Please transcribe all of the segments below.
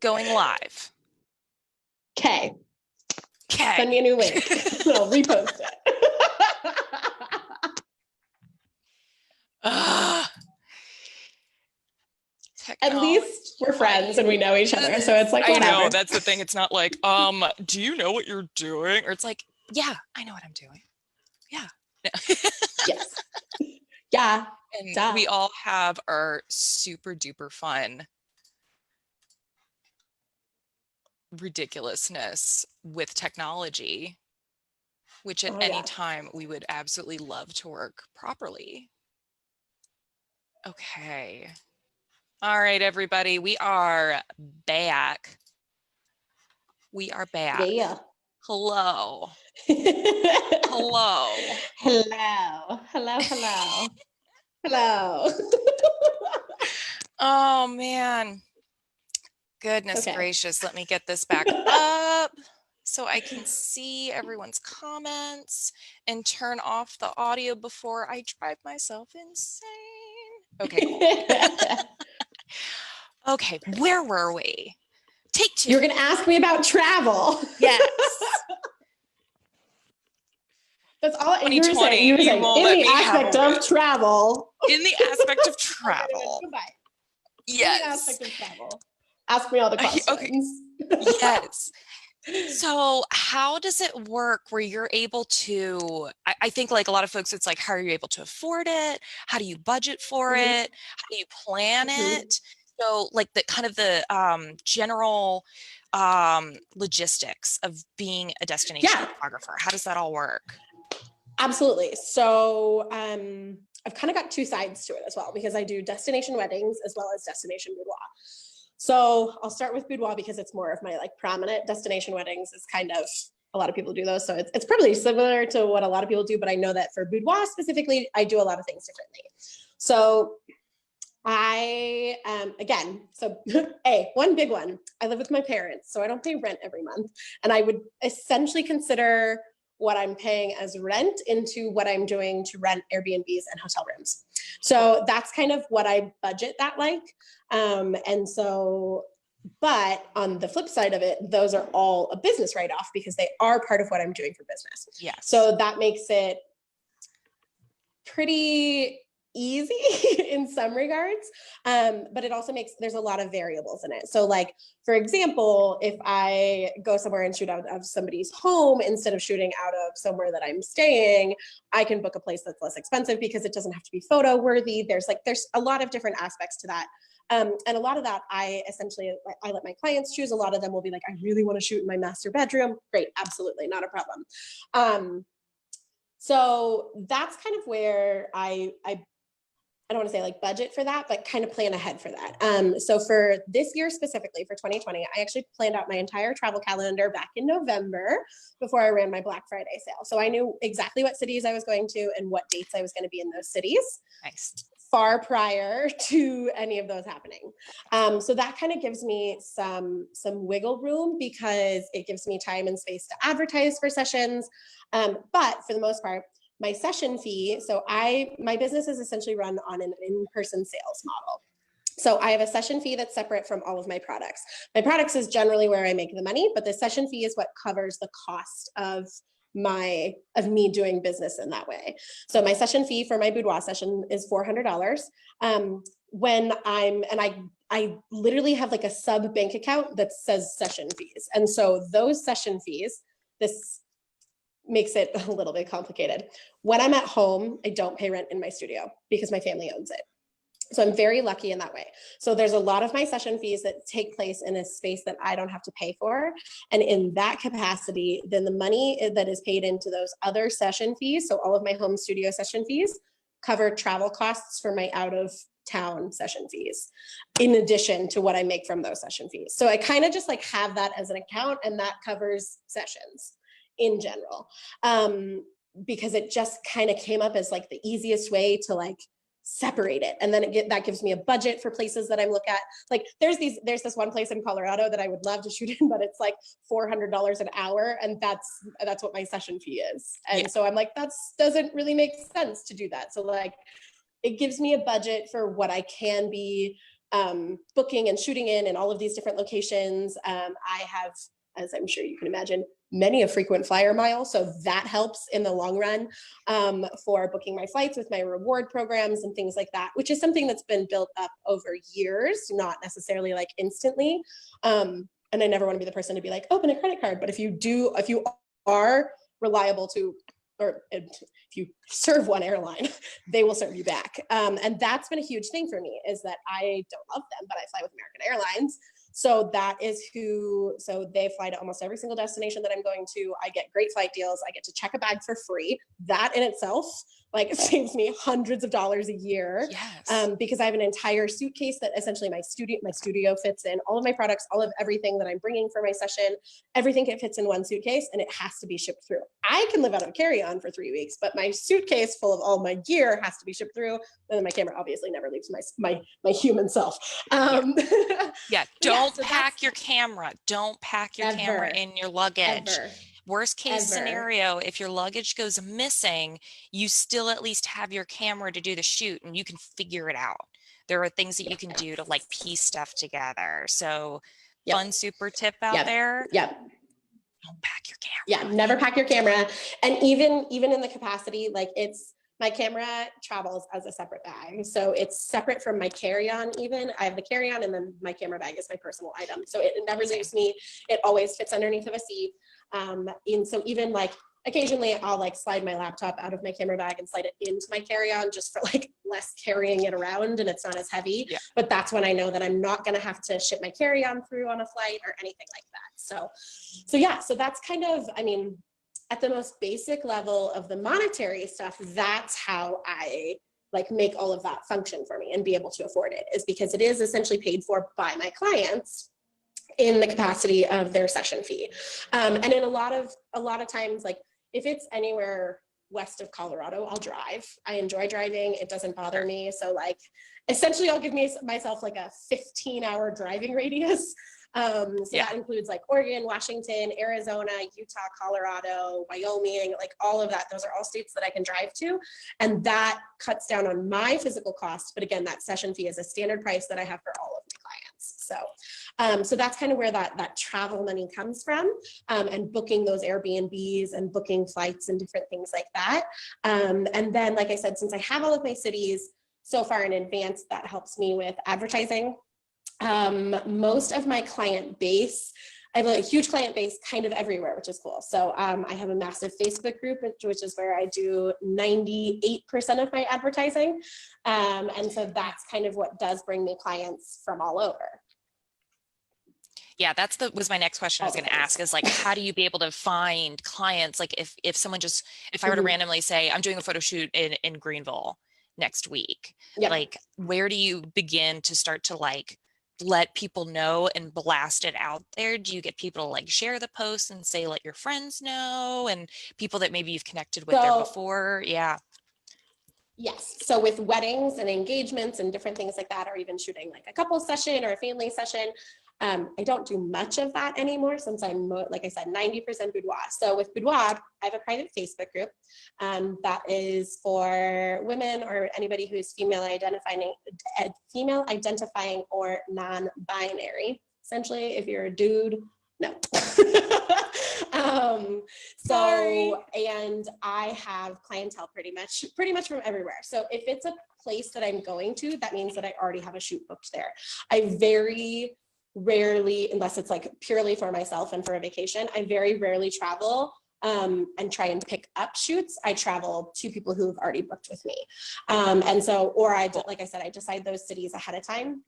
Going live. Okay. Okay. Send me a new link. I'll repost it. At least we're friends and we know each other. So it's like, whatever. I know, that's the thing. It's not like, do you know what you're doing? Or it's like, yeah, I know what I'm doing. Yeah. Yes. Yeah. And duh. we all have our super duper fun ridiculousness with technology, which at any time we would absolutely love to work properly. Okay. All right, everybody, we are back. We are back. Yeah. Hello. Hello. Hello. Hello. Hello. Hello. Oh, man. Goodness gracious. Let me get this back up so I can see everyone's comments and turn off the audio before I drive myself insane. Okay, cool. Okay, where were we? Take two. You're going to ask me about travel. Yes. That's all you were saying. You were saying in the aspect of travel. In the aspect of travel. Goodbye. Yes. In the aspect of travel. Ask me all the questions. Okay. Yes. So how does it work where you're able to, I think like a lot of folks, it's like, how are you able to afford it? How do you budget for it? How do you plan it? So like the kind of the general logistics of being a destination photographer. How does that all work? Absolutely. So I've kind of got two sides to it as well, because I do destination weddings as well as destination boudoir. So I'll start with boudoir because it's more of my like prominent. Destination weddings is kind of, a lot of people do those. So it's probably similar to what a lot of people do, but I know that for boudoir specifically, I do a lot of things differently. So I, again, so one big one, I live with my parents, so I don't pay rent every month. And I would essentially consider what I'm paying as rent into what I'm doing to rent Airbnbs and hotel rooms. So that's kind of what I budget that like. And so, but on the flip side of it, those are all a business write-off because they are part of what I'm doing for business. Yeah. So that makes it pretty easy in some regards, but it also makes, there's a lot of variables in it. So like, for example, if I go somewhere and shoot out of somebody's home instead of shooting out of somewhere that I'm staying, I can book a place that's less expensive because it doesn't have to be photo worthy. There's a lot of different aspects to that. And a lot of that I let my clients choose. A lot of them will be like, I really want to shoot in my master bedroom. Great, absolutely, not a problem. So that's kind of where I don't want to say like budget for that, but kind of plan ahead for that. So for this year specifically, for 2020, I actually planned out my entire travel calendar back in November before I ran my Black Friday sale. So I knew exactly what cities I was going to and what dates I was going to be in those cities. Nice. Far prior to any of those happening. So that kind of gives me some wiggle room because it gives me time and space to advertise for sessions. But for the most part, my session fee, so my business is essentially run on an in-person sales model. So I have a session fee that's separate from all of my products. My products is generally where I make the money, but the session fee is what covers the cost of me doing business in that way. So my session fee for my boudoir session is $400. I literally have like a sub bank account that says session fees. And so those session fees, this makes it a little bit complicated. When I'm at home, I don't pay rent in my studio because my family owns it. So I'm very lucky in that way. So there's a lot of my session fees that take place in a space that I don't have to pay for. And in that capacity, then the money that is paid into those other session fees, so all of my home studio session fees, cover travel costs for my out of town session fees, in addition to what I make from those session fees. So I kind of just like have that as an account, and that covers sessions in general. Because it just kind of came up as like the easiest way to like separate it. And then that gives me a budget for places that I look at. Like there's this one place in Colorado that I would love to shoot in, but it's like $400 an hour. And that's what my session fee is. And so I'm like, that doesn't really make sense to do that. So like, it gives me a budget for what I can be booking and shooting in all of these different locations. I have, as I'm sure you can imagine, many a frequent flyer mile. So that helps in the long run for booking my flights with my reward programs and things like that, which is something that's been built up over years, not necessarily like instantly. And I never want to be the person to be like, open a credit card. But if you are reliable to, or if you serve one airline, they will serve you back. And that's been a huge thing for me, is that I don't love them, but I fly with American Airlines. So that is so they fly to almost every single destination that I'm going to. I get great flight deals. I get to check a bag for free. That in itself, like, saves me hundreds of dollars a year. Yes. Because I have an entire suitcase that essentially my studio fits in, all of my products, all of everything that I'm bringing for my session, everything fits in one suitcase, and it has to be shipped through. I can live out of a carry-on for 3 weeks, but my suitcase full of all my gear has to be shipped through. And then my camera obviously never leaves my human self. Yeah. Don't pack your camera. Don't pack your camera in your luggage. Worst case scenario, if your luggage goes missing, you still at least have your camera to do the shoot, and you can figure it out. There are things that you can do to like piece stuff together. So fun super tip out there. Don't pack your camera. Never pack your camera. And even in the capacity, like, my camera travels as a separate bag. So it's separate from my carry-on even. I have the carry-on, and then my camera bag is my personal item. So it never leaves me. It always fits underneath of a seat. And so even like occasionally I'll like slide my laptop out of my camera bag and slide it into my carry-on, just for like less carrying it around, and it's not as heavy. But that's when I know that I'm not going to have to ship my carry-on through on a flight or anything like that. So that's kind of, I mean, at the most basic level of the monetary stuff, that's how I like make all of that function for me and be able to afford it, is because it is essentially paid for by my clients in the capacity of their session fee. And in a lot of times, like, if it's anywhere west of Colorado, I'll drive. I enjoy driving. It doesn't bother me. So like, essentially I'll give myself like a 15-hour driving radius. That includes like Oregon, Washington, Arizona, Utah, Colorado, Wyoming, like all of that. Those are all states that I can drive to. And that cuts down on my physical costs. But again, that session fee is a standard price that I have for all of my clients. So that's kind of where that travel money comes from, and booking those Airbnbs and booking flights and different things like that. And then, like I said, since I have all of my cities so far in advance, that helps me with advertising. Most of my client base, I have a huge client base kind of everywhere, which is cool. So I have a massive Facebook group, which is where I do 98% of my advertising. And so that's kind of what does bring me clients from all over. Yeah, was my next question I was going to ask, is like, how do you be able to find clients? Like if I were to randomly say, I'm doing a photo shoot in Greenville next week, like, where do you begin to start to like let people know and blast it out there? Do you get people to like share the post and say, let your friends know, and people that maybe you've connected with there before? Yes. So with weddings and engagements and different things like that, or even shooting like a couple session or a family session, I don't do much of that anymore, since I'm, like I said, 90% boudoir. So with boudoir, I have a private Facebook group that is for women or anybody who's female identifying or non-binary. Essentially, if you're a dude, no. And I have clientele pretty much from everywhere. So if it's a place that I'm going to, that means that I already have a shoot booked there. I very rarely, unless it's like purely for myself and for a vacation, I very rarely travel and try and pick up shoots. I travel to people who have already booked with me. And so, or like I said, I decide those cities ahead of time.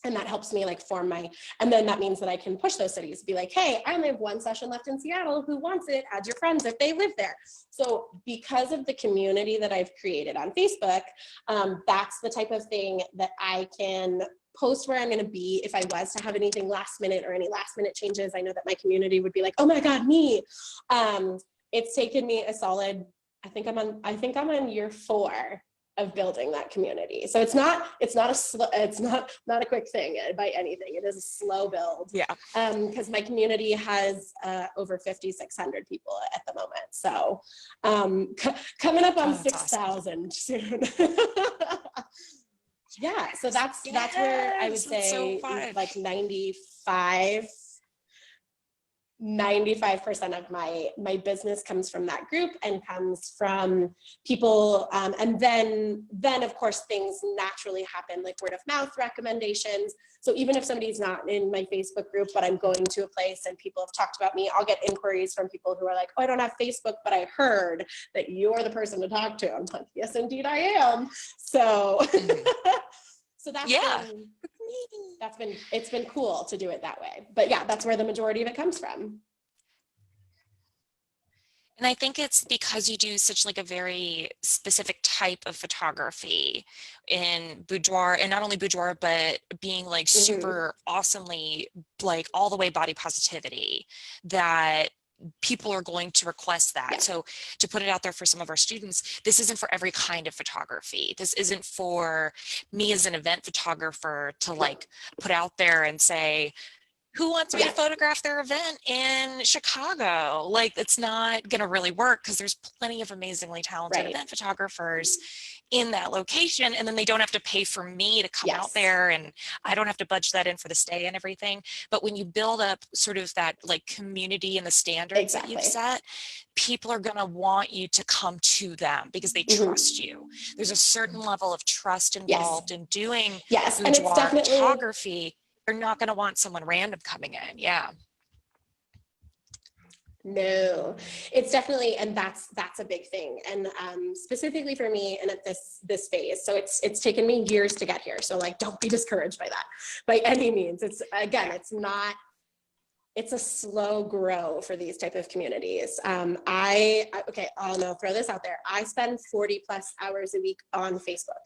And that helps me like and then that means that I can push those cities, be like, hey, I only have one session left in Seattle. Who wants it? Add your friends if they live there. So because of the community that I've created on Facebook, that's the type of thing that I can post where I'm going to be. If I was to have anything last minute or any last minute changes, I know that my community would be like, oh my God, me. It's taken me a solid, I think I'm on year 4 of building that community. So it's not a quick thing by anything. It is a slow build. Yeah. Because my community has over 5,600 people at the moment. So coming up on 6,000 soon. Yeah. So that's where I would That's so say fun. like 95% of my business comes from that group and comes from people. And then of course things naturally happen, like word of mouth recommendations. So even if somebody's not in my Facebook group, but I'm going to a place and people have talked about me, I'll get inquiries from people who are like, oh, I don't have Facebook, but I heard that you're the person to talk to. I'm like, yes, indeed I am. So, so it's been cool to do it that way. But yeah, that's where the majority of it comes from. And I think it's because you do such like a very specific type of photography in boudoir, and not only boudoir, but being like super awesomely like all the way body positivity, that people are going to request that. Yeah. So to put it out there for some of our students, this isn't for every kind of photography. This isn't for me as an event photographer to like put out there and say, who wants me to photograph their event in Chicago? Like, it's not going to really work because there's plenty of amazingly talented event photographers in that location. And then they don't have to pay for me to come out there, and I don't have to budget that in for the stay and everything. But when you build up sort of that like community and the standards that you've set, people are going to want you to come to them because they trust you. There's a certain level of trust involved in doing boudoir photography. They're not going to want someone random coming in. Yeah. No, it's definitely, and that's a big thing. And specifically for me and at this phase, so it's taken me years to get here. So like, don't be discouraged by that by any means. It's again, it's a slow grow for these type of communities. I'll throw this out there. I spend 40 plus hours a week on Facebook.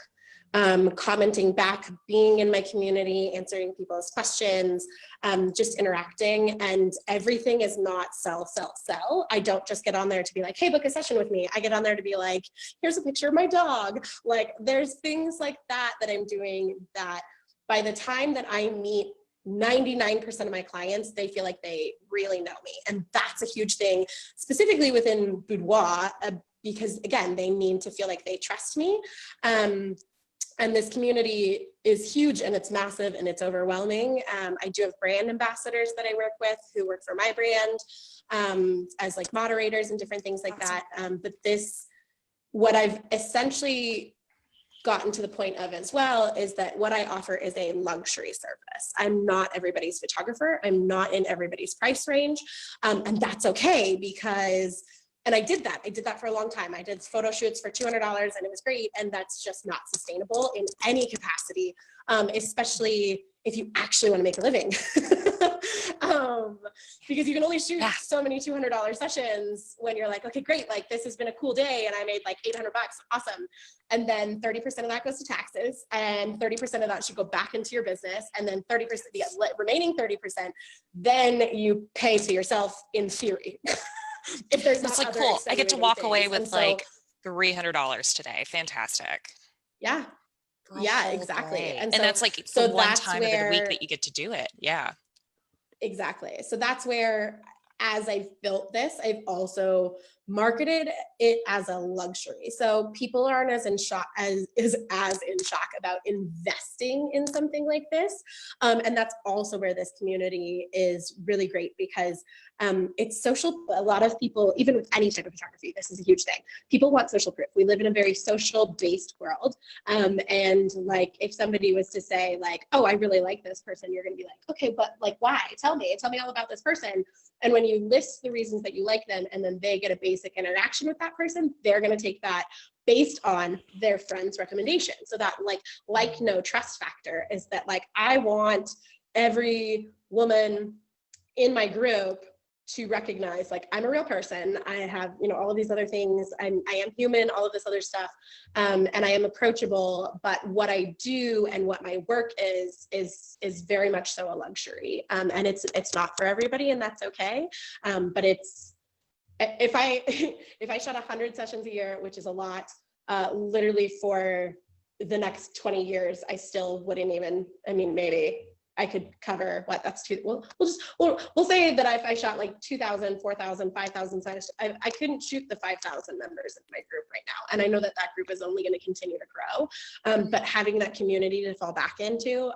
Commenting back, being in my community, answering people's questions, just interacting, and everything is not sell. I don't just get on there to be like, hey, book a session with me. I get on there to be like, here's a picture of my dog. Like, there's things like that I'm doing that by the time that I meet 99% of my clients, they feel like they really know me. And that's a huge thing, specifically within boudoir, because again, they need to feel like they trust me. And this community is huge and it's massive and it's overwhelming. I do have brand ambassadors that I work with who work for my brand as like moderators and different things like that. But what I've essentially gotten to the point of as well is that what I offer is a luxury service. I'm not everybody's photographer. I'm not in everybody's price range. And that's okay because and I did that for a long time. I did photo shoots for $200 and it was great. And that's just not sustainable in any capacity, especially if you actually want to make a living. Because you can only shoot so many $200 sessions when you're like, okay, great. Like this has been a cool day and I made like $800. Awesome. And then 30% of that goes to taxes and 30% of that should go back into your business. And then 30%, the remaining 30%, then you pay to yourself in theory. If there's not like cool. I get to walk away with like $300 today. Fantastic. Yeah. Yeah, exactly. Day. And that's like the one time of the week that you get to do it. Yeah. Exactly. So that's where, as I've built this, I've also marketed it as a luxury. So people aren't as in shock about investing in something like this. And that's also where this community is really great because it's social. A lot of people, even with any type of photography, this is a huge thing. People want social proof. We live in a very social based world. And like, if somebody was to say like, oh, I really like this person, you're going to be like, okay, but like, why? Tell me all about this person. And when you list the reasons that you like them and then they get a basic interaction with that person, they're going to take that based on their friend's recommendation. So that like no trust factor is that like, I want every woman in my group to recognize like I'm a real person. I have, all of these other things. I am human, all of this other stuff. And I am approachable, but what I do and what my work is very much so a luxury. And it's not for everybody and that's okay. But if I shot 100 sessions a year, which is a lot, literally for the next 20 years, I still wouldn't even, maybe I could cover what that's two. We'll say that if I shot like 2,000, 4,000, 5,000 size, I couldn't shoot the 5,000 members of my group right now. And I know that group is only going to continue to grow. But having that community to fall back into,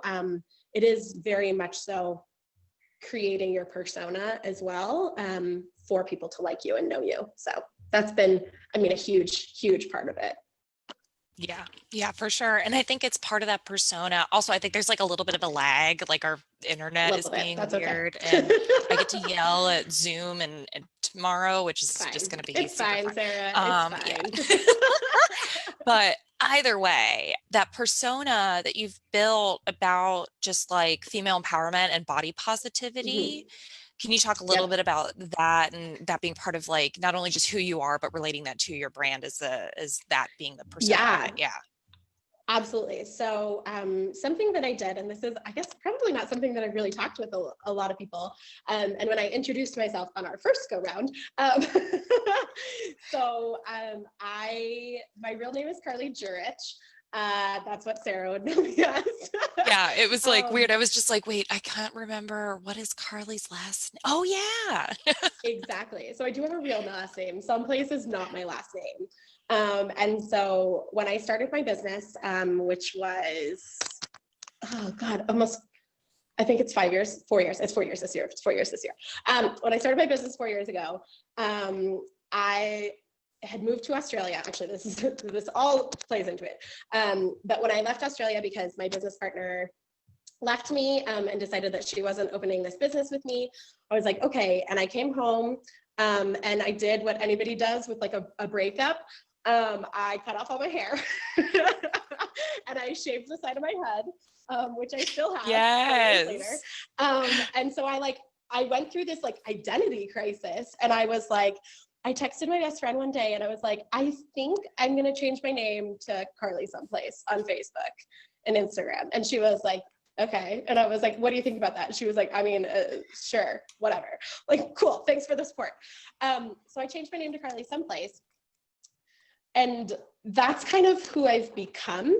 it is very much so creating your persona as well, for people to like you and know you. So that's been, I mean, a huge part of it. Yeah, for sure. And I think it's part of that persona. Also, I think there's like a little bit of a lag, like our internet is being weird. Okay. And I get to yell at Zoom and tomorrow, which is just going to be super fine, Sarah. It's fine. But either way, that persona that you've built about just like female empowerment and body positivity, can you talk a little bit about that, and that being part of like not only just who you are, but relating that to your brand as that being the persona? Yeah. Absolutely. So something that I did, and this is, I guess, probably not something that I've really talked with a lot of people. And when I introduced myself on our first go round, my real name is Carly Jurich. That's what Sara would know me as. Yeah, it was like weird. I was just like, wait, I can't remember, what is Carly's last name? Oh yeah. Exactly. So I do have a real last name. Somplace is not my last name. And so when I started my business, which was, oh God, almost, I think it's 4 years. It's 4 years this year. It's 4 years this year. When I started my business 4 years ago, I had moved to Australia. Actually, this all plays into it. But when I left Australia, because my business partner left me and decided that she wasn't opening this business with me, I was like, okay. And I came home and I did what anybody does with like a breakup. I cut off all my hair and I shaved the side of my head, which I still have 4 years later. And so I went through this like identity crisis, and I was like, I texted my best friend one day and I was like, I think I'm going to change my name to Carly Somplace on Facebook and Instagram. And she was like, okay. And I was like, what do you think about that? And she was like, I mean, sure, whatever. Like, cool. Thanks for the support. So I changed my name to Carly Somplace. And that's kind of who I've become.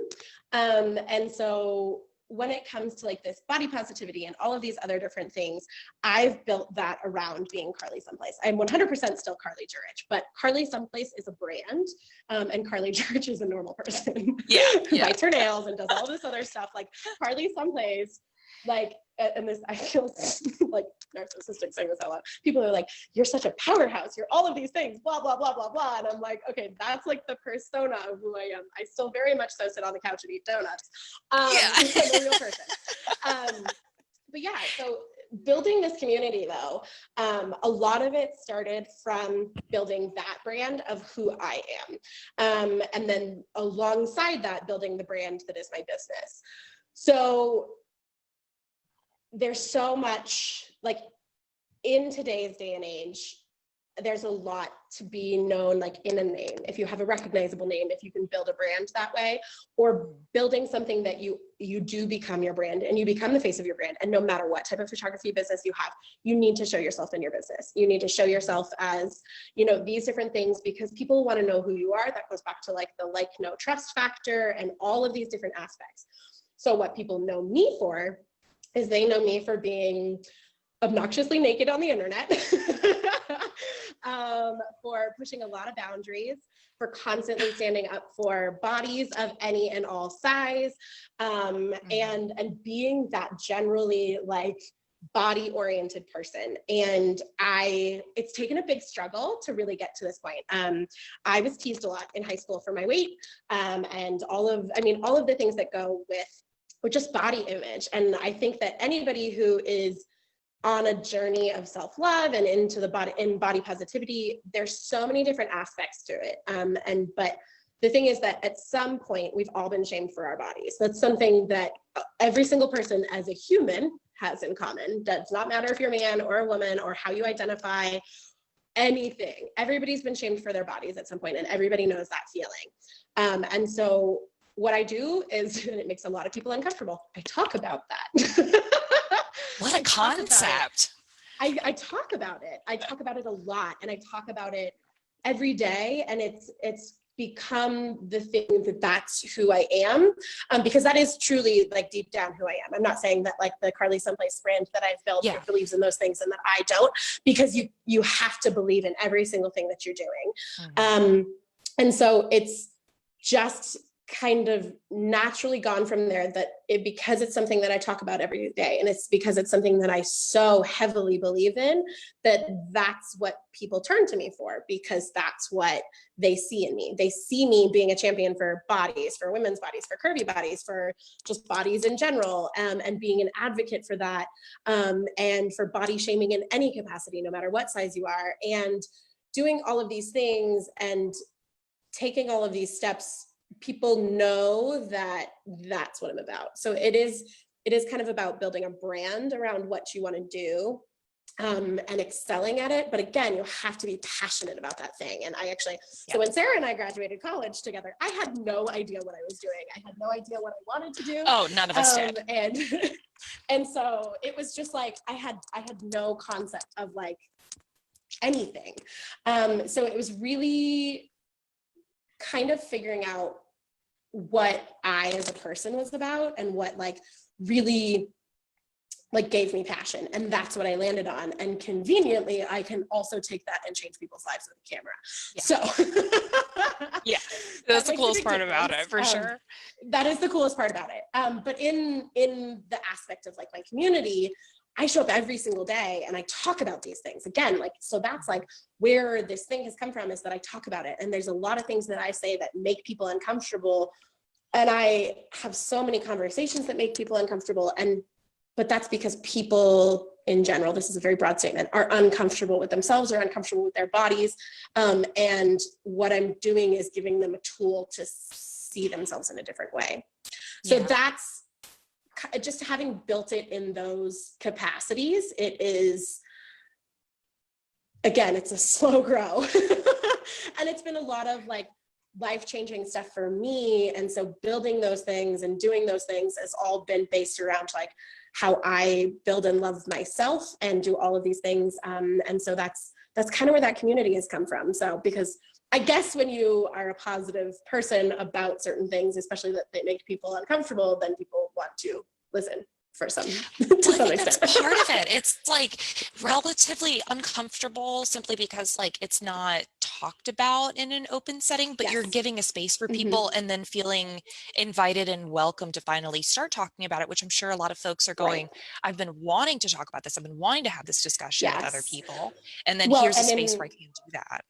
And so when it comes to like this body positivity and all of these other different things, I've built that around being Carly Somplace. I'm 100% still Carly Jurich, but Carly Somplace is a brand, and Carly Jurich is a normal person who bites her nails and does all this other stuff. Like Carly Somplace, like, and this, I feel like narcissistic saying this out loud. People are like, you're such a powerhouse. You're all of these things, blah, blah, blah, blah, blah. And I'm like, okay, that's like the persona of who I am. I still very much so sit on the couch and eat donuts. I'm a real person. But yeah, so building this community though, a lot of it started from building that brand of who I am. And then alongside that, building the brand that is my business. So there's so much, like, in today's day and age, there's a lot to be known, like, in a name. If you have a recognizable name, if you can build a brand that way, or building something that you do become your brand and you become the face of your brand. And no matter what type of photography business you have, you need to show yourself in your business. You need to show yourself as, you know, these different things, because people want to know who you are. That goes back to like the like, no, trust factor and all of these different aspects. So what people know me for is they know me for being obnoxiously naked on the internet, for pushing a lot of boundaries, for constantly standing up for bodies of any and all size, and being that generally like body oriented person. And it's taken a big struggle to really get to this point. I was teased a lot in high school for my weight, and all of the things that go with just body image. And I think that anybody who is on a journey of self-love and into the body positivity, there's so many different aspects to it. But the thing is that at some point we've all been shamed for our bodies. That's something that every single person as a human has in common. Does not matter if you're a man or a woman or how you identify, anything. Everybody's been shamed for their bodies at some point, and everybody knows that feeling. And so what I do is, and it makes a lot of people uncomfortable, I talk about that. What a concept. I talk about it. I talk about it a lot, and I talk about it every day. And it's become the thing that's who I am, because that is truly like deep down who I am. I'm not saying that like the Carly Somplace brand that I've built believes in those things and that I don't, because you have to believe in every single thing that you're doing. And so it's just kind of naturally gone from there, that because it's something that I talk about every day, and it's because it's something that I so heavily believe in, that's what people turn to me for, because that's what they see in me. They see me being a champion for bodies, for women's bodies, for curvy bodies, for just bodies in general, and being an advocate for that, and for body shaming in any capacity, no matter what size you are, and doing all of these things and taking all of these steps. People know that that's what I'm about. So it is kind of about building a brand around what you want to do, and excelling at it. But again, you have to be passionate about that thing. And I actually, so when Sara and I graduated college together, I had no idea what I was doing. I had no idea what I wanted to do. Oh, none of us did. And so it was just like, I had no concept of like anything. So it was really kind of figuring out what I as a person was about, and what like really like gave me passion, and that's what I landed on. And conveniently, I can also take that and change people's lives with a camera. So that's the coolest part about it, for sure. That is the coolest part about it. But in the aspect of like my community, I show up every single day and I talk about these things again. Like, so that's like where this thing has come from, is that I talk about it. And there's a lot of things that I say that make people uncomfortable. And I have so many conversations that make people uncomfortable. But that's because people in general, this is a very broad statement, are uncomfortable with themselves or uncomfortable with their bodies. And what I'm doing is giving them a tool to see themselves in a different way. So that's just having built it in those capacities. It is, again, it's a slow grow. And it's been a lot of like life-changing stuff for me. And so building those things and doing those things has all been based around like how I build and love myself and do all of these things. And so that's kind of where that community has come from. So, because I guess when you are a positive person about certain things, especially that they make people uncomfortable, then people want to listen for some, to some extent. That's part of it. It's like relatively uncomfortable simply because like it's not talked about in an open setting, but you're giving a space for people and then feeling invited and welcome to finally start talking about it, which I'm sure a lot of folks are going, I've been wanting to talk about this. I've been wanting to have this discussion with other people. And then here's a space where I can do that.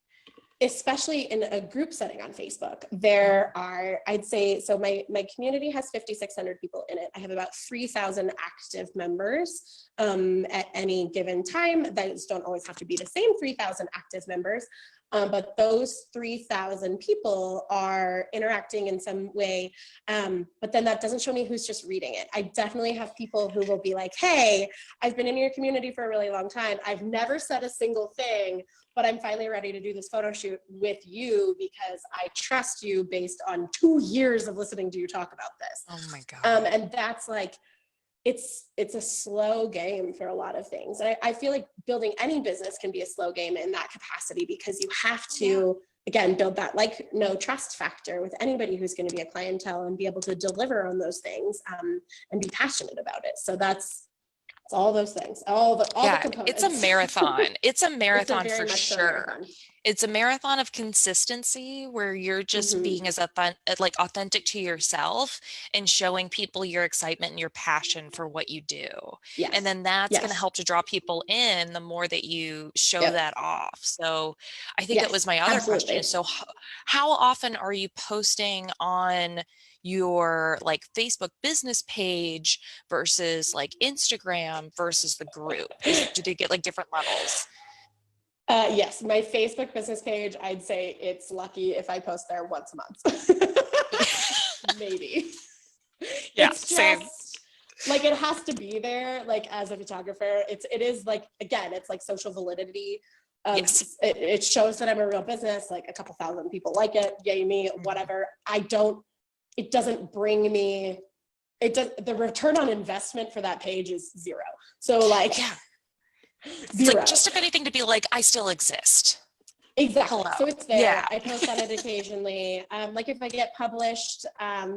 Especially in a group setting on Facebook, there are, I'd say, so my community has 5,600 people in it. I have about 3,000 active members at any given time. Those don't always have to be the same 3,000 active members, but those 3,000 people are interacting in some way. But then that doesn't show me who's just reading it. I definitely have people who will be like, hey, I've been in your community for a really long time. I've never said a single thing, but I'm finally ready to do this photo shoot with you because I trust you based on 2 years of listening to you talk about this. Oh my God. And that's like, it's a slow game for a lot of things. And I feel like building any business can be a slow game in that capacity, because you have to, again, build that like no trust factor with anybody who's going to be a clientele and be able to deliver on those things, and be passionate about it. So that's all those things, all the components. It's a marathon. It's a marathon for sure. Marathon. It's a marathon of consistency where you're just being as authentic to yourself and showing people your excitement and your passion for what you do. Yes. And then that's going to help to draw people in the more that you show that off. So I think that was my other question. So how often are you posting on your like Facebook business page versus like Instagram versus the group? Do they get like different levels? Yes, my Facebook business page, I'd say it's lucky if I post there once a month. Maybe. Yeah, it's same. Just, like it has to be there, like as a photographer. It is like, again, it's like social validity. It shows that I'm a real business, like a couple thousand people like it, yay me, whatever. It doesn't bring me, the return on investment for that page is zero. So like, it's like just if anything to be like, I still exist. Exactly. Hello. So it's there. Yeah. I post on it occasionally. Like if I get published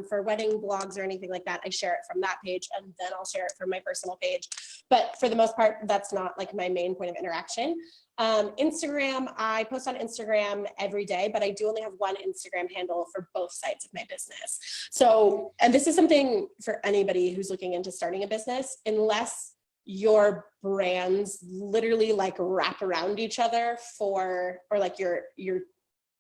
for wedding blogs or anything like that, I share it from that page, and then I'll share it from my personal page. But for the most part, that's not like my main point of interaction. Instagram, I post on Instagram every day, but I do only have one Instagram handle for both sides of my business. So, and this is something for anybody who's looking into starting a business, unless your brands literally like wrap around each other or like your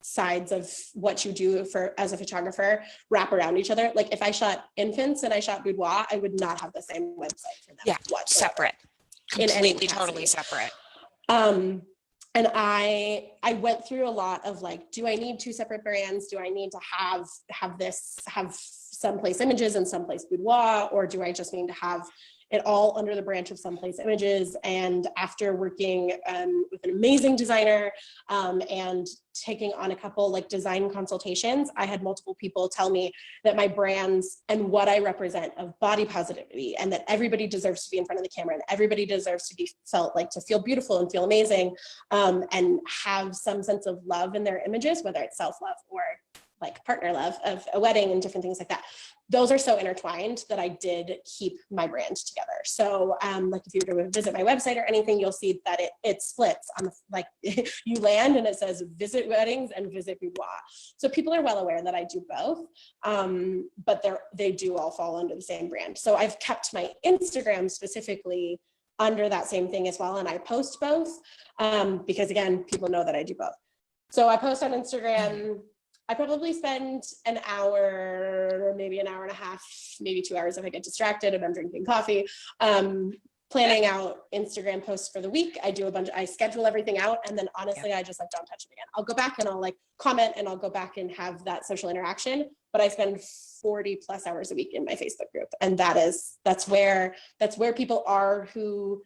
sides of what you do for as a photographer wrap around each other. Like if I shot infants and I shot boudoir, I would not have the same website for them. Yeah, separate. Completely, totally separate. And I went through a lot of like, do I need two separate brands? Do I need to have Somplace Images and Somplace Boudoir, or do I just need to have it all under the branch of Somplace Images? And after working with an amazing designer and taking on a couple like design consultations, I had multiple people tell me that my brands and what I represent of body positivity, and that everybody deserves to be in front of the camera, and everybody deserves to be to feel beautiful and feel amazing, and have some sense of love in their images, whether it's self-love or like partner love of a wedding and different things like that. Those are so intertwined that I did keep my brand together. So like if you were to visit my website or anything, you'll see that it splits on the, like you land and it says visit weddings and visit boudoir. So people are well aware that I do both, but they do all fall under the same brand. So I've kept my Instagram specifically under that same thing as well. And I post both because again, people know that I do both. So I post on Instagram. I probably spend an hour, maybe an hour and a half, maybe 2 hours if I get distracted and I'm drinking coffee, planning out Instagram posts for the week. I schedule everything out, and then honestly, I just like don't touch it again. I'll go back and I'll like comment and I'll go back and have that social interaction, but I spend 40 plus hours a week in my Facebook group. And that's where people are who,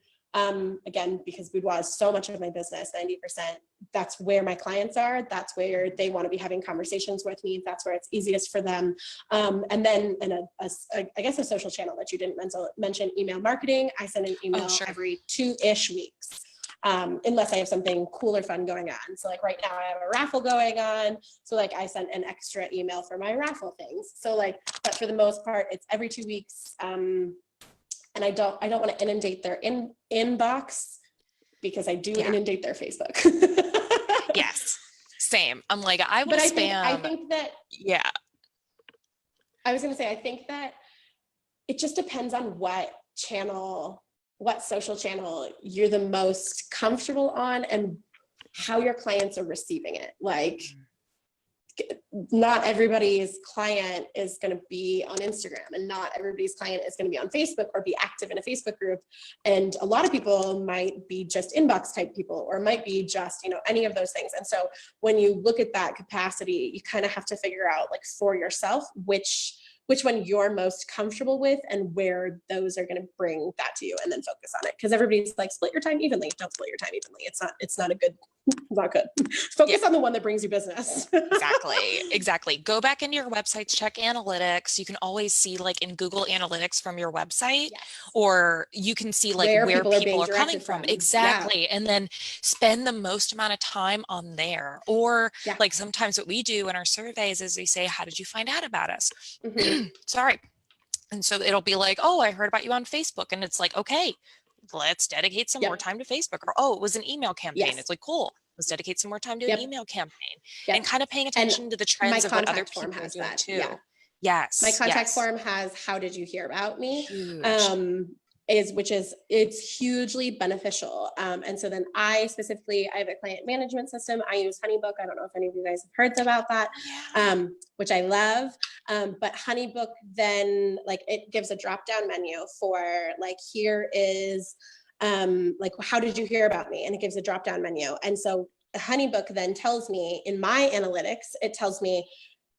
again, because boudoir is so much of my business, 90%, that's where my clients are. That's where they want to be having conversations with me. That's where it's easiest for them. And then I guess a social channel that you didn't mention, email marketing. I send an email every 2-ish weeks. Unless I have something cool or fun going on. So like right now I have a raffle going on. So like I sent an extra email for my raffle things. So like, but for the most part, it's every 2 weeks. And I don't want to inundate their inbox, because I do inundate their Facebook. Yes, same. I'm like, I will spam. I think that, yeah. I was going to say, I think that it just depends on what social channel you're the most comfortable on and how your clients are receiving it. Like, not everybody's client is going to be on Instagram, and not everybody's client is going to be on Facebook or be active in a Facebook group. And a lot of people might be just inbox type people, or might be just, any of those things. And so when you look at that capacity, you kind of have to figure out like for yourself, which one you're most comfortable with and where those are going to bring that to you, and then focus on it. Because everybody's like, split your time evenly. Don't split your time evenly. It's not good. Focus on the one that brings you business. Exactly. Go back into your websites, check analytics. You can always see like in Google Analytics from your website, or you can see like where people are coming from. Exactly. Yeah. And then spend the most amount of time on there. Or like sometimes what we do in our surveys is we say, how did you find out about us? Mm-hmm. Sorry. And so it'll be like, oh, I heard about you on Facebook. And it's like, okay, let's dedicate some more time to Facebook. Or, oh, it was an email campaign. It's like, cool. Let's dedicate some more time to an email campaign, and kind of paying attention to the trends of what other people are doing too. Yeah. Yes. My contact form has, how did you hear about me? It's hugely beneficial. And so then I have a client management system. I use HoneyBook. I don't know if any of you guys have heard about that, which I love. But HoneyBook then like it gives a drop-down menu for like, here is like, how did you hear about me? And it gives a drop-down menu. And so HoneyBook then tells me in my analytics, it tells me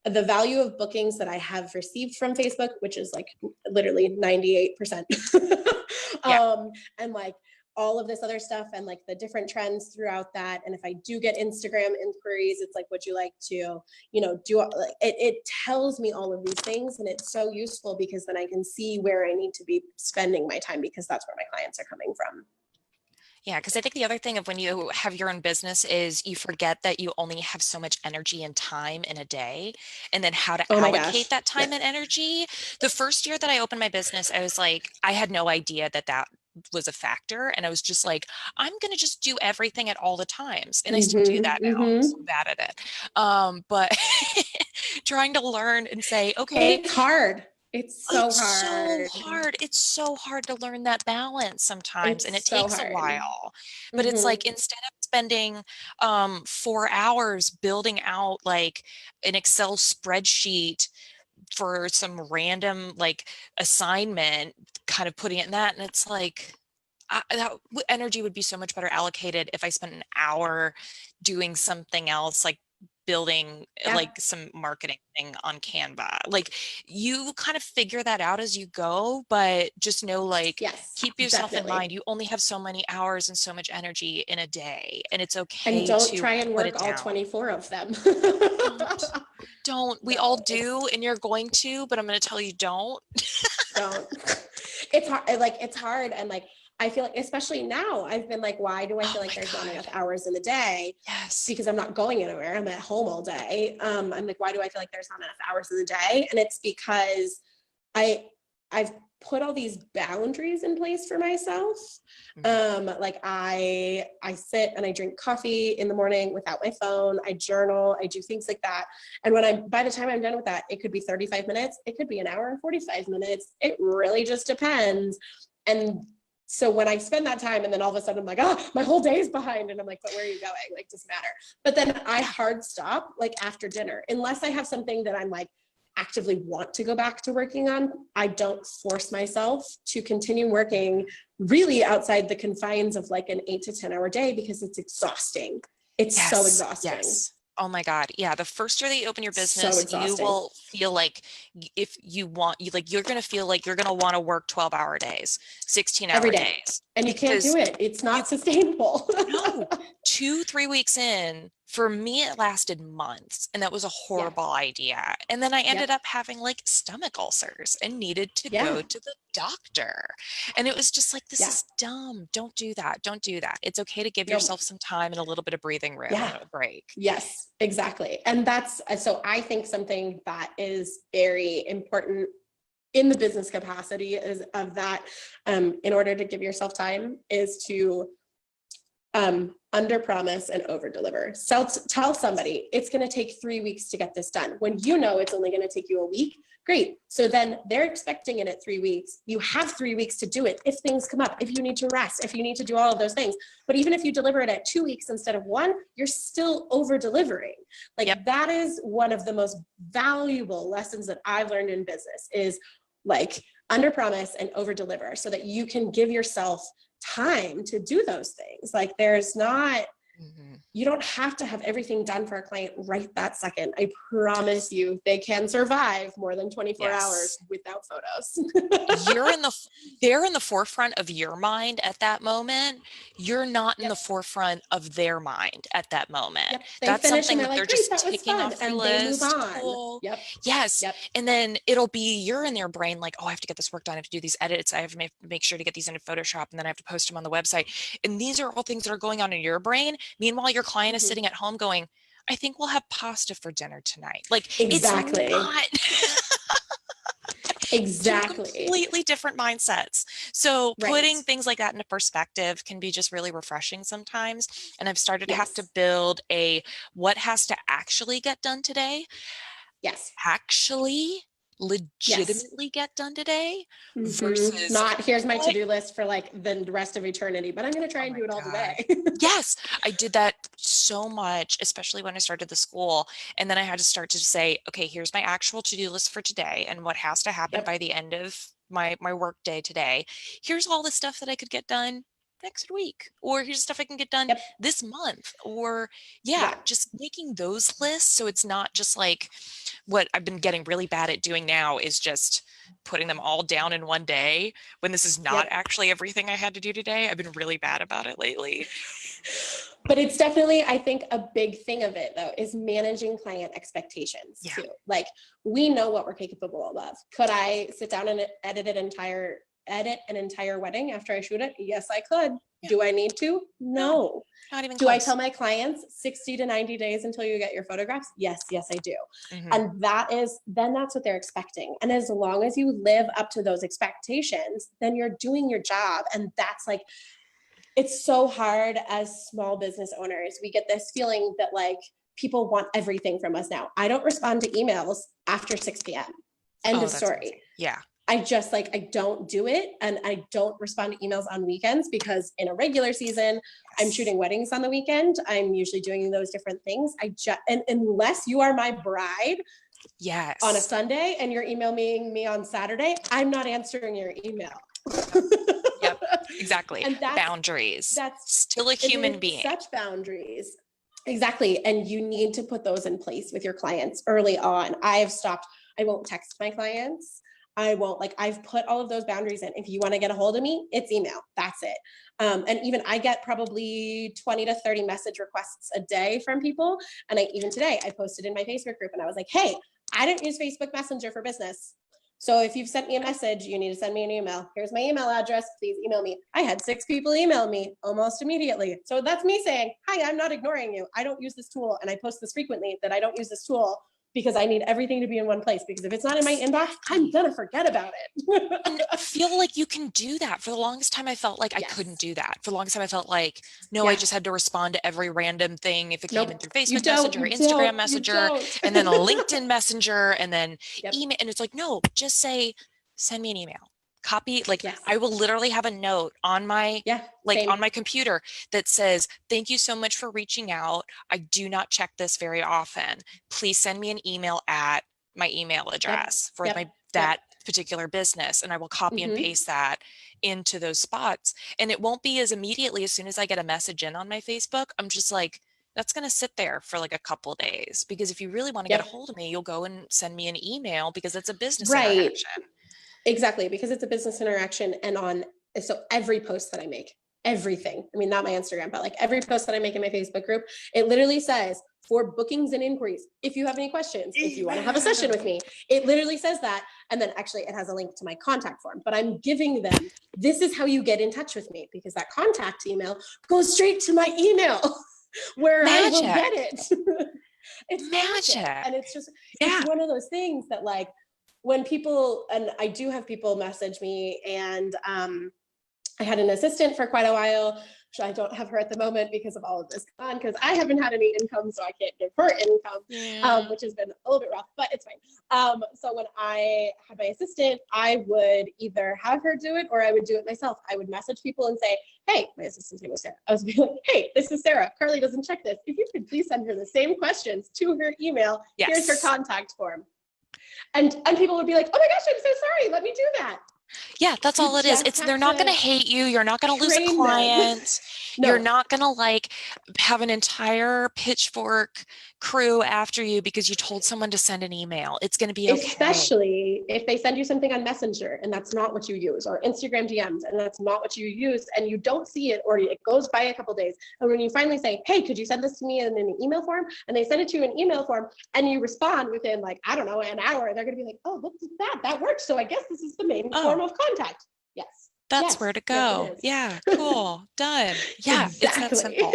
the value of bookings that I have received from Facebook, which is like literally 98%. And like all of this other stuff, and like the different trends throughout that. And if I do get Instagram inquiries, it's like, would you like to, it tells me all of these things. And it's so useful because then I can see where I need to be spending my time, because that's where my clients are coming from. Yeah, because I think the other thing of when you have your own business is you forget that you only have so much energy and time in a day, and then how to Oh my allocate gosh. that Yep. time and energy. The first year that I opened my business, I was like, I had no idea that that was a factor. And I was just like, I'm going to just do everything at all the times. And I still do that now. I'm so bad at it. But trying to learn and say, okay, It's hard. It's so it's so hard. hard. It's so hard to learn that balance sometimes, and it It's so takes a hard. while. But it's like instead of spending 4 hours building out like an Excel spreadsheet for some random like assignment, kind of putting it in that, and it's like energy would be so much better allocated if I spent an hour doing something else, like building Yeah. like some marketing thing on Canva. Like you kind of figure that out as you go, but just know, like, Yes, keep yourself in definitely. mind. You only have so many hours and so much energy in a day, and it's And okay don't to try and put it work all down. 24 of them. Don't. We all No, do, and you're going to, but I'm going to tell you don't. don't. It's hard. Like, it's hard. And like, I feel like, especially now, I've been like, why do I Oh feel like my there's not enough God. hours in the day? Yes. Because I'm not going anywhere. I'm at home all day. I'm like, why do I feel like there's not enough hours in the day? And it's because I've put all these boundaries in place for myself. Like I sit and I drink coffee in the morning without my phone. I journal. I do things like that. And by the time I'm done with that, it could be 35 minutes. It could be an hour and 45 minutes. It really just depends. And so when I spend that time and then all of a sudden I'm like, oh, my whole day is behind. And I'm like, but where are you going? Like, doesn't matter. But then I hard stop like after dinner, unless I have something that I'm like, actively want to go back to working on. I don't force myself to continue working really outside the confines of like an 8 to 10 hour day, because it's exhausting. It's so Yes, exhausting. yes. Oh my God. Yeah. The first year that you open your So business, you exhausting. will feel like if you want, you like, you're going to feel like you're going to want to work 12-hour days, 16 Every hour day. days, And you can't do because it. It's you not sustainable. no, 2, 3 weeks in, for me, it lasted months, and that was a Yeah. horrible idea. And then I ended Yep. up having like stomach ulcers and needed to Yeah. go to the doctor. And it was just like, this Yeah. is dumb. Don't do that. Don't do that. It's okay to give Nope. yourself some time and a little bit of breathing room Yeah. and a break. Yes, exactly. And so I think something that is very important in the business capacity is of that, in order to give yourself time, is to under promise and over deliver. So tell somebody it's going to take 3 weeks to get this done when you know it's only going to take you a week. Great. So then they're expecting it at 3 weeks. You have 3 weeks to do it. If things come up, if you need to rest, if you need to do all of those things. But even if you deliver it at 2 weeks instead of 1, you're still over delivering. Like that is one of the most valuable lessons that I've learned in business, is like under promise and over deliver, so that you can give yourself time to do those things. Like there's not, you don't have to have everything done for a client right that second. I promise you, they can survive more than 24 hours without photos. They're in the forefront of your mind at that moment. You're not in the forefront of their mind at that moment. Yep. They That's finish and something they're that they're like, great, just that was ticking fun. off their And they move list. on. Cool. Yep. Yes. Yep. And then it'll be, you're in their brain like, oh, I have to get this work done. I have to do these edits. I have to make sure to get these into Photoshop, and then I have to post them on the website. And these are all things that are going on in your brain. Meanwhile, your client is sitting at home going, I think we'll have pasta for dinner tonight. Like, Exactly. it's not. Two Exactly. completely different mindsets. So putting Right. things like that into perspective can be just really refreshing sometimes. And I've started to have to Yes. build what has to actually get done today, Yes. actually Yes. legitimately get done today, versus Not here's my what. to-do list for like the rest of eternity, but I'm going to try Oh and my do it all God. today. Yes, I did that so much, especially when I started the school. And then I had to start to say, okay, here's my actual to-do list for today and what has to happen by the end of my work day today. Here's all the stuff that I could get done next week, or here's stuff I can get done this month, or just making those lists. So it's not just like what I've been getting really bad at doing now, is just putting them all down in one day when this is not actually everything I had to do today. I've been really bad about it lately. But it's definitely, I think, a big thing of it though, is managing client expectations too. Like, we know what we're capable of. Could I sit down and edit an entire wedding after I shoot it? Yes, I could. Do I need to? No. Not even Do close. I tell my clients 60 to 90 days until you get your photographs? Yes, I do. Mm-hmm. And then that's what they're expecting. And as long as you live up to those expectations, then you're doing your job. And that's like, it's so hard as small business owners. We get this feeling that like people want everything from us now. I don't respond to emails after 6 p.m. End of story. Amazing. Yeah. I just like, I don't do it. And I don't respond to emails on weekends because in a regular season, I'm shooting weddings on the weekend. I'm usually doing those different things. And unless you are my bride on a Sunday and you're emailing me on Saturday, I'm not answering your email. Yep, exactly. And that's boundaries. That's still a human being. Such boundaries. Exactly. And you need to put those in place with your clients early on. I won't text my clients. I've put all of those boundaries in. If you want to get a hold of me, it's email. That's it. And even I get probably 20 to 30 message requests a day from people. And even today I posted in my Facebook group and I was like, hey, I don't use Facebook Messenger for business. So if you've sent me a message, you need to send me an email. Here's my email address. Please email me. I had 6 people email me almost immediately. So that's me saying, hi, I'm not ignoring you. I don't use this tool. And I post this frequently that I don't use this tool because I need everything to be in one place. Because if it's not in my inbox, I'm going to forget about it. And I feel like you can do that. For the longest time, I felt like I couldn't do that. For the longest time, I felt like, no, I just had to respond to every random thing if it came in through Facebook Messenger, Instagram Messenger, and then a LinkedIn Messenger, and then email. And it's like, no, just say, send me an email. Copy, like I will literally have a note on my on my computer that says, thank you so much for reaching out. I do not check this very often. Please send me an email at my email address for that particular business. And I will copy and paste that into those spots. And it won't be as immediately as soon as I get a message in on my Facebook. I'm just like, that's going to sit there for like a couple of days, because if you really want to get a hold of me, you'll go and send me an email because it's a business interaction. Exactly, because it's a business interaction. And so every post that I make, everything, I mean, not my Instagram, but like every post that I make in my Facebook group, it literally says, for bookings and inquiries, if you have any questions, if you want to have a session with me, it literally says that. And then actually it has a link to my contact form, but I'm giving them, this is how you get in touch with me, because that contact email goes straight to my email where I will get it. It's magic. And it's just, it's one of those things that like, when people, and I do have people message me, and I had an assistant for quite a while. I don't have her at the moment because of all of this on, because I haven't had any income, so I can't give her income, which has been a little bit rough, but it's fine. So when I had my assistant, I would either have her do it or I would do it myself. I would message people and say, hey, my assistant's name was Sara. I was like, hey, this is Sara. Carly doesn't check this. If you could please send her the same questions to her email, here's her contact form. And people would be like, oh my gosh, I'm so sorry. Let me do that. Yeah, that's all it is. They're not going to hate you. You're not going to lose a client. No. You're not going to like have an entire pitchfork crew after you because you told someone to send an email. It's going to be okay. Especially if they send you something on Messenger and that's not what you use, or Instagram DMs and that's not what you use, and you don't see it, or it goes by a couple of days. And when you finally say, hey, could you send this to me in an email form? And they send it to you in email form and you respond within like, I don't know, an hour, they're going to be like, oh, look at that. That works. So I guess this is the main form of contact. Yes. That's where to go. Yes, cool. Done. Yeah. Exactly. It's that simple.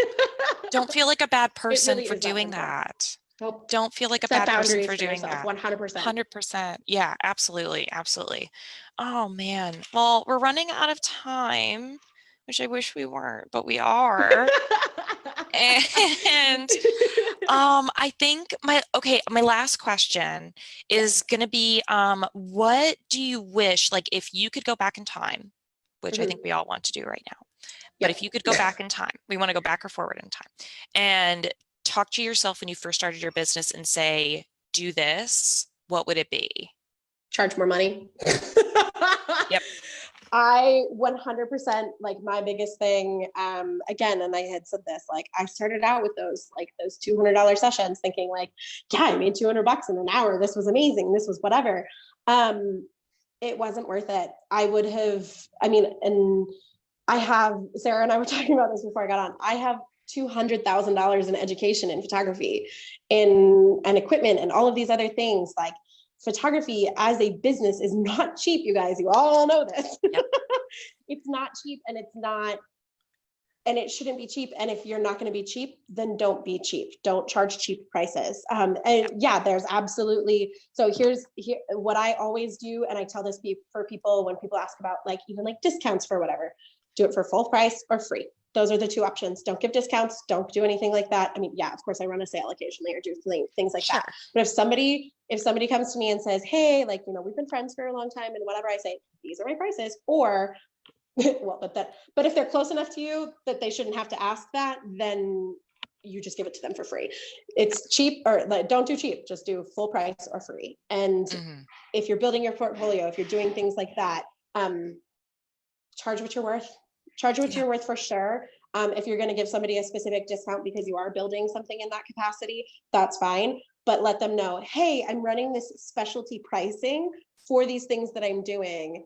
Don't feel like a bad person really for doing that. Nope. Don't feel like a bad person for doing that. 100%. 100%. Yeah, absolutely. Absolutely. Oh man. Well, we're running out of time, which I wish we weren't, but we are. And I think my last question is going to be, what do you wish, like if you could go back in time, which I think we all want to do right now, but if you could go back in time, we want to go back or forward in time, and talk to yourself when you first started your business and say, do this, what would it be? Charge more money. Yep. I 100%, like my biggest thing, again, and I had said this, like I started out with those $200 sessions thinking like, yeah, I made $200 in an hour. This was amazing. This was whatever. It wasn't worth it. And I have, Sara and I were talking about this before I got on. I have $200,000 in education in photography and equipment and all of these other things. Like photography as a business is not cheap, you guys. You all know this. Yep. It's not cheap, and it's not and it shouldn't be cheap. And if you're not going to be cheap, then don't be cheap. Don't charge cheap prices. And yeah, there's absolutely. So here's what I always do. And I tell this for people when people ask about like, even like discounts for whatever, do it for full price or free. Those are the two options. Don't give discounts. Don't do anything like that. I mean, yeah, of course I run a sale occasionally or do things like that. But if somebody comes to me and says, hey, like, you know, we've been friends for a long time and whatever, I say, these are my prices, or well, but if they're close enough to you that they shouldn't have to ask that, then you just give it to them for free. It's cheap, or like, don't do cheap, just do full price or free. And if you're building your portfolio, if you're doing things like that, charge what you're worth. Charge what you're worth for sure. If you're going to give somebody a specific discount because you are building something in that capacity, that's fine. But let them know, hey, I'm running this specialty pricing for these things that I'm doing.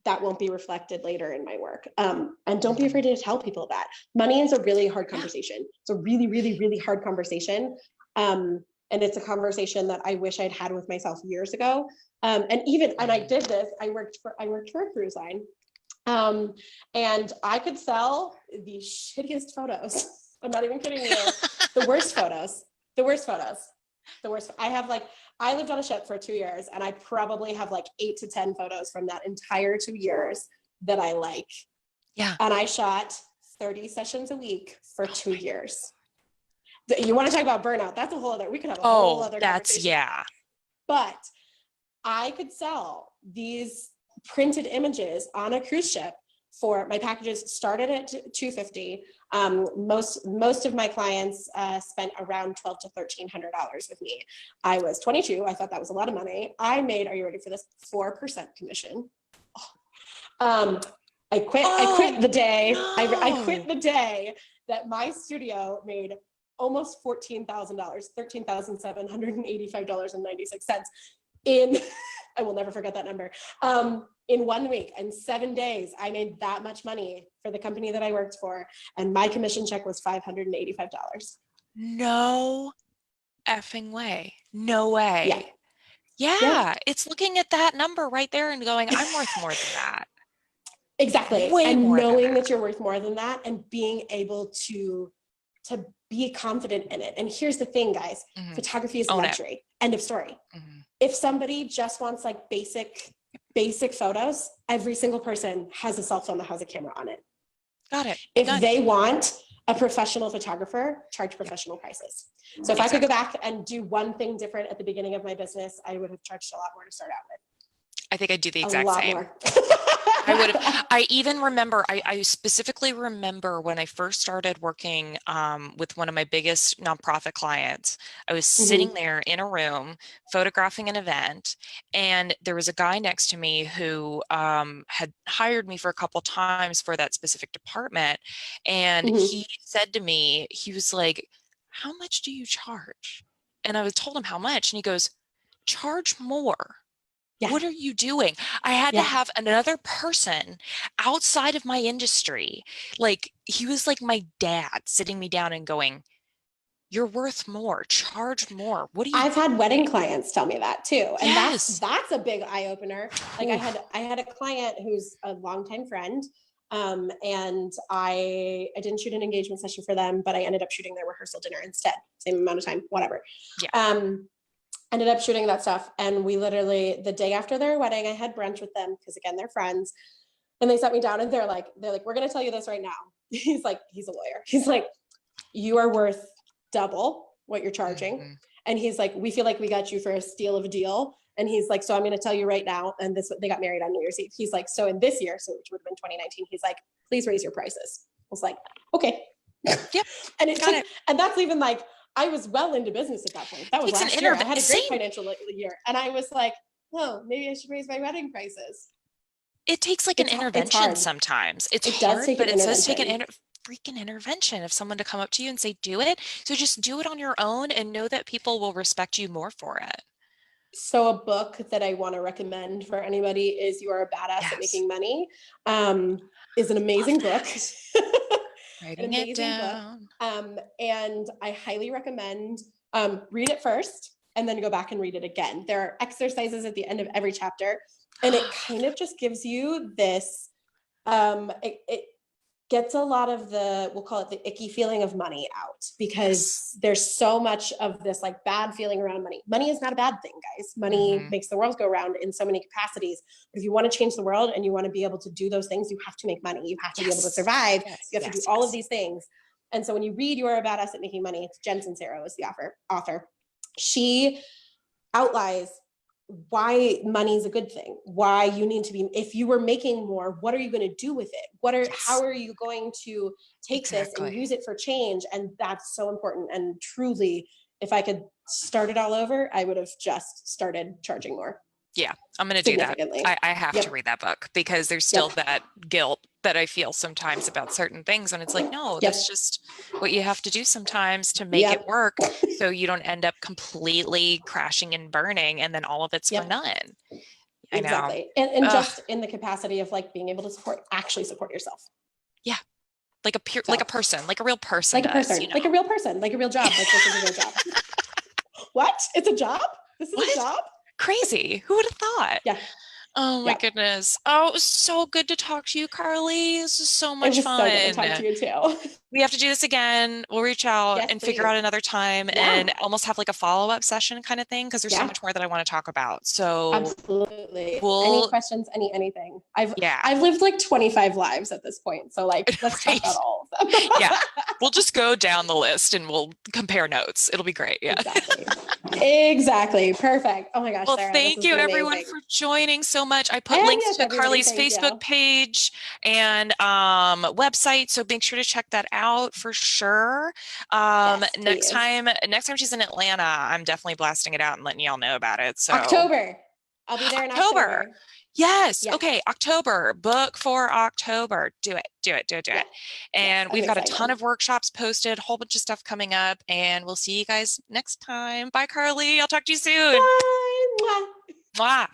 That won't be reflected later in my work. And don't be afraid to tell people that. Money is a really hard conversation. It's a really, really, really hard conversation. And it's a conversation that I wish I'd had with myself years ago. And I did this, I worked for a cruise line. And I could sell the shittiest photos. I'm not even kidding you. The worst photos. I lived on a ship for 2 years, and I probably have like 8 to 10 photos from that entire 2 years that I like. Yeah. And I shot 30 sessions a week for 2 years. You want to talk about burnout? That's a whole other, we could have a whole other conversation. Yeah. But I could sell these printed images on a cruise ship for my packages started at $250. Most of my clients spent around $1,200 to $1,300 with me. I was 22. I thought that was a lot of money. I made, are you ready for this? 4% commission. I quit the day. No. I quit the day that my studio made almost $14,000, $13,785.96 in, I will never forget that number. In 1 week and 7 days, I made that much money for the company that I worked for. And my commission check was $585. No effing way. No way. Yeah. It's looking at that number right there and going, I'm worth more than that. Exactly. Way and more knowing that you're worth more than that and being able to be confident in it. And here's the thing, guys, photography is a luxury. End of story. If somebody just wants like basic photos, every single person has a cell phone that has a camera on it. Got it. If they want a professional photographer, charge professional prices. So if I could go back and do one thing different at the beginning of my business, I would have charged a lot more to start out with. I think I'd do the exact same. More. I would have. I even remember, I specifically remember when I first started working with one of my biggest nonprofit clients, I was sitting there in a room photographing an event, and there was a guy next to me who had hired me for a couple times for that specific department. And he said to me, he was like, how much do you charge? And I told him how much, and he goes, charge more. What are you doing? I had to have another person outside of my industry. Like, he was like my dad sitting me down and going, you're worth more, charge more. What do you I've had wedding clients tell me that too. And Yes. that's a big eye opener. Like I had a client who's a longtime friend. And I didn't shoot an engagement session for them, but I ended up shooting their rehearsal dinner instead. Same amount of time, whatever. Ended up shooting that stuff. And we literally, the day after their wedding, I had brunch with them because again, they're friends. And they sat me down and they're like, we're going to tell you this right now. He's like, he's a lawyer. He's like, you are worth double what you're charging. And he's like, we feel like we got you for a steal of a deal. And he's like, so I'm going to tell you right now. And they got married on New Year's Eve. He's like, so in this year, so which would have been 2019, he's like, please raise your prices. I was like, okay. Yep. And that's even like, I was well into business at that point. That was last year. I had a great financial year. And I was like, oh, maybe I should raise my wedding prices. It takes like an intervention sometimes. It does take but it does take an freaking intervention of someone to come up to you and say, do it. So just do it on your own and know that people will respect you more for it. So a book that I want to recommend for anybody is You Are a Badass at Making Money. Is an amazing book. Writing it down. And I highly recommend read it first and then go back and read it again. There are exercises at the end of every chapter, and it kind of just gives you this, it gets a lot of the, we'll call it the icky feeling of money out, because there's so much of this like bad feeling around money. Money is not a bad thing, guys. Money makes the world go round in so many capacities. But if you want to change the world and you want to be able to do those things, you have to make money. You have to be able to survive. You have to do all of these things. And so when you read You Are a Badass at Making Money, it's Jen Sincero is the author. She outlines why money is a good thing, why you need to be, if you were making more, what are you going to do with it? How are you going to take this and use it for change? And that's so important. And truly, if I could start it all over, I would have just started charging more. Yeah, I'm going to do that. I have to read that book, because there's still that guilt that I feel sometimes about certain things. And it's like, no, that's just what you have to do sometimes to make it work. So you don't end up completely crashing and burning, and then all of it's for none. Exactly. And just in the capacity of like being able to actually support yourself. Yeah. Like a person, like a real person. Like a person, like a real person, like a real job. Like this is a real job. What? It's a job? This is a job? Crazy. Who would have thought? Yeah. Oh my goodness. Oh, it was so good to talk to you, Carly. This is so much fun. So good to talk to you too. We have to do this again. We'll reach out and figure out another time and almost have like a follow-up session kind of thing, because there's so much more that I want to talk about. So absolutely. Any questions, anything. I've lived like 25 lives at this point. So like, let's talk about all of them. We'll just go down the list and we'll compare notes. It'll be great. Yeah. Exactly. Perfect. Oh my gosh. Well, Sarah, thank you everyone for joining so much. I put links to Carly's Facebook page and website, so make sure to check that out for sure. Next time she's in Atlanta, I'm definitely blasting it out and letting y'all know about it. So October. I'll be there in October. Yes. Okay. October. Book for October. Do it. And we've got a ton of workshops posted, a whole bunch of stuff coming up, and we'll see you guys next time. Bye, Carly. I'll talk to you soon. Bye. Mwah.